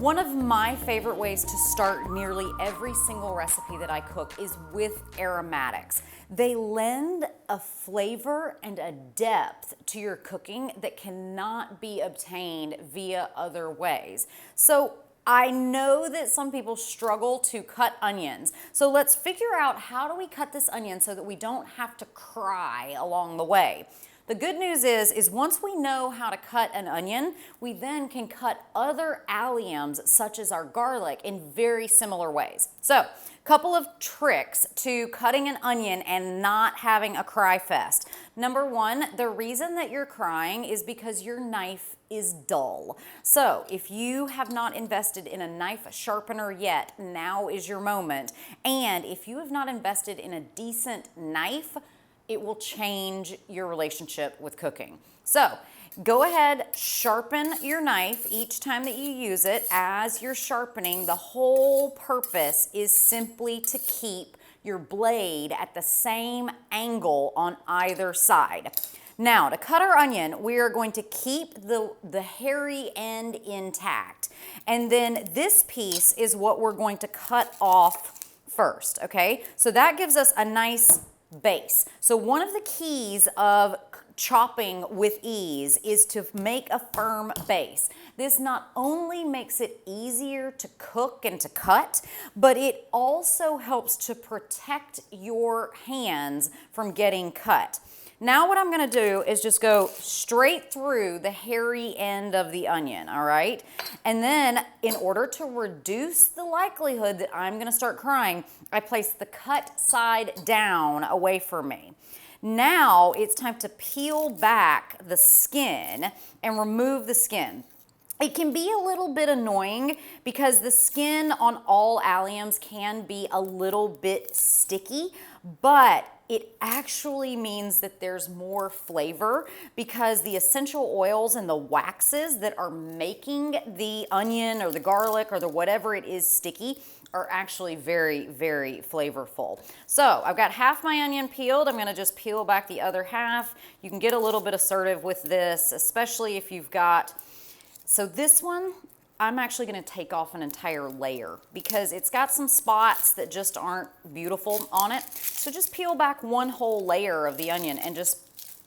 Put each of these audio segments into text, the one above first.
One of my favorite ways to start nearly every single recipe that I cook is with aromatics. They lend a flavor and a depth to your cooking that cannot be obtained via other ways. So I know that some people struggle to cut onions. So let's figure out, how do we cut this onion so that we don't have to cry along the way? The good news is once we know how to cut an onion, we then can cut other alliums such as our garlic in very similar ways. So, a couple of tricks to cutting an onion and not having a cry fest. Number one, the reason that you're crying is because your knife is dull. So if you have not invested in a knife sharpener yet, now is your moment. And if you have not invested in a decent knife, it will change your relationship with cooking. So go ahead, sharpen your knife each time that you use it. As you're sharpening, the whole purpose is simply to keep your blade at the same angle on either side. Now, to cut our onion, we are going to keep the hairy end intact. And then this piece is what we're going to cut off first, okay? So that gives us a nice base. So one of the keys of chopping with ease is to make a firm base. This not only makes it easier to cook and to cut, but it also helps to protect your hands from getting cut. Now what I'm gonna do is just go straight through the hairy end of the onion, all right? And then in order to reduce the likelihood that I'm gonna start crying, I place the cut side down away from me. Now it's time to peel back the skin and remove the skin. It can be a little bit annoying because the skin on all alliums can be a little bit sticky, but it actually means that there's more flavor because the essential oils and the waxes that are making the onion or the garlic or the whatever it is sticky are actually very, very flavorful. So I've got half my onion peeled. I'm gonna just peel back the other half. You can get a little bit assertive with this, especially if you've got, so this one, I'm actually gonna take off an entire layer because it's got some spots that just aren't beautiful on it. So just peel back one whole layer of the onion and just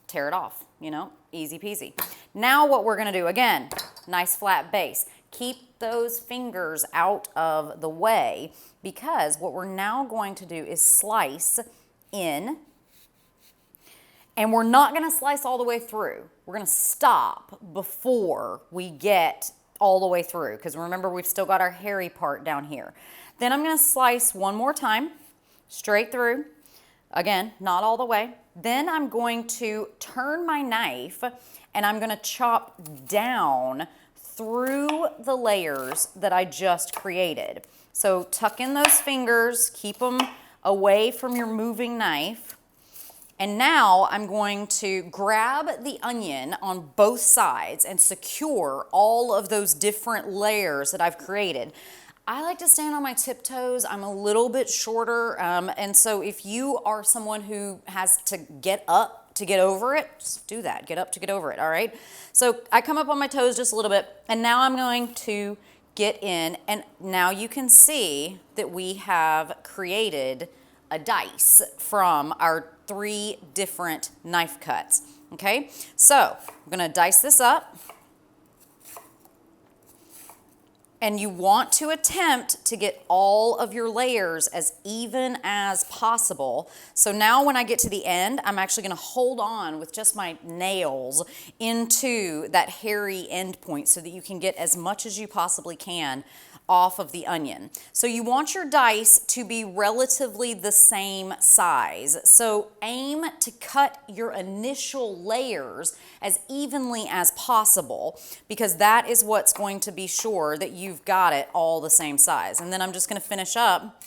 tear it off, you know, easy peasy. Now what we're gonna do, again, nice flat base. Keep those fingers out of the way because what we're now going to do is slice in, and we're not gonna slice all the way through. We're gonna stop before we get all the way through because remember, we've still got our hairy part down here. Then I'm gonna slice one more time, straight through. Again, not all the way. Then I'm going to turn my knife and I'm gonna chop down through the layers that I just created. So tuck in those fingers, keep them away from your moving knife. And now I'm going to grab the onion on both sides and secure all of those different layers that I've created. I like to stand on my tiptoes. I'm a little bit shorter, and so if you are someone who has to get up to get over it, just do that. Get up to get over it, all right? So I come up on my toes just a little bit, and now I'm going to get in, and now you can see that we have created a dice from our 3 different knife cuts, okay? So I'm gonna dice this up. And you want to attempt to get all of your layers as even as possible. So now when I get to the end, I'm actually gonna hold on with just my nails into that hairy end point so that you can get as much as you possibly can off of the onion. So you want your dice to be relatively the same size. So aim to cut your initial layers as evenly as possible because that is what's going to be sure that you've got it all the same size. And then I'm just gonna finish up,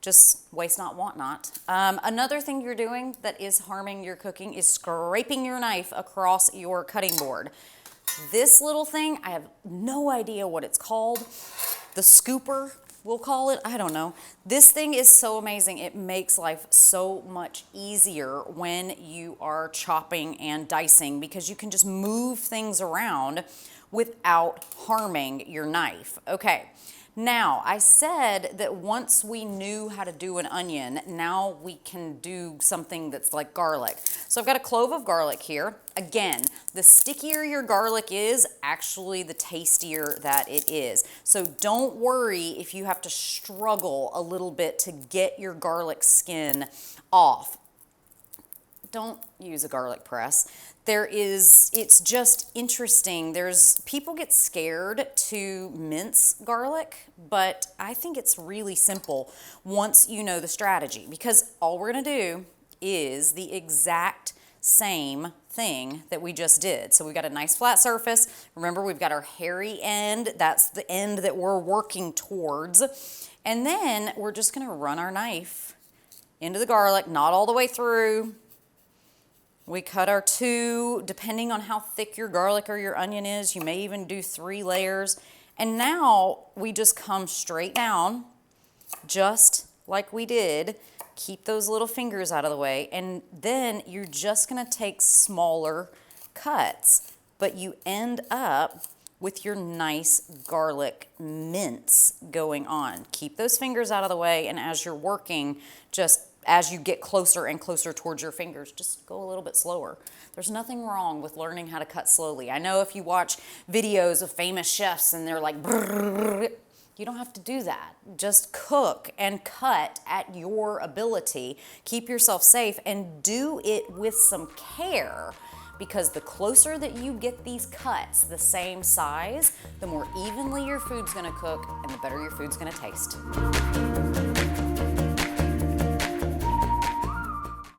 just waste not, want not. Another thing you're doing that is harming your cooking is scraping your knife across your cutting board. This little thing, I have no idea what it's called. The scooper, we'll call it, I don't know. This thing is so amazing. It makes life so much easier when you are chopping and dicing because you can just move things around without harming your knife. Okay. Now, I said that once we knew how to do an onion, now we can do something that's like garlic. So I've got a clove of garlic here. Again, the stickier your garlic is, actually the tastier that it is. So don't worry if you have to struggle a little bit to get your garlic skin off. Don't use a garlic press. It's just interesting. People get scared to mince garlic, but I think it's really simple once you know the strategy, because all we're gonna do is the exact same thing that we just did. So we got a nice flat surface. Remember, we've got our hairy end. That's the end that we're working towards. And then we're just gonna run our knife into the garlic, not all the way through. We cut our 2, depending on how thick your garlic or your onion is, you may even do 3 layers. And now we just come straight down, just like we did. Keep those little fingers out of the way, and then you're just gonna take smaller cuts, but you end up with your nice garlic mince going on. Keep those fingers out of the way, and as you're working, just as you get closer and closer towards your fingers, just go a little bit slower. There's nothing wrong with learning how to cut slowly. I know if you watch videos of famous chefs and they're like, brrr, you don't have to do that. Just cook and cut at your ability. Keep yourself safe and do it with some care, because the closer that you get these cuts the same size, the more evenly your food's gonna cook and the better your food's gonna taste.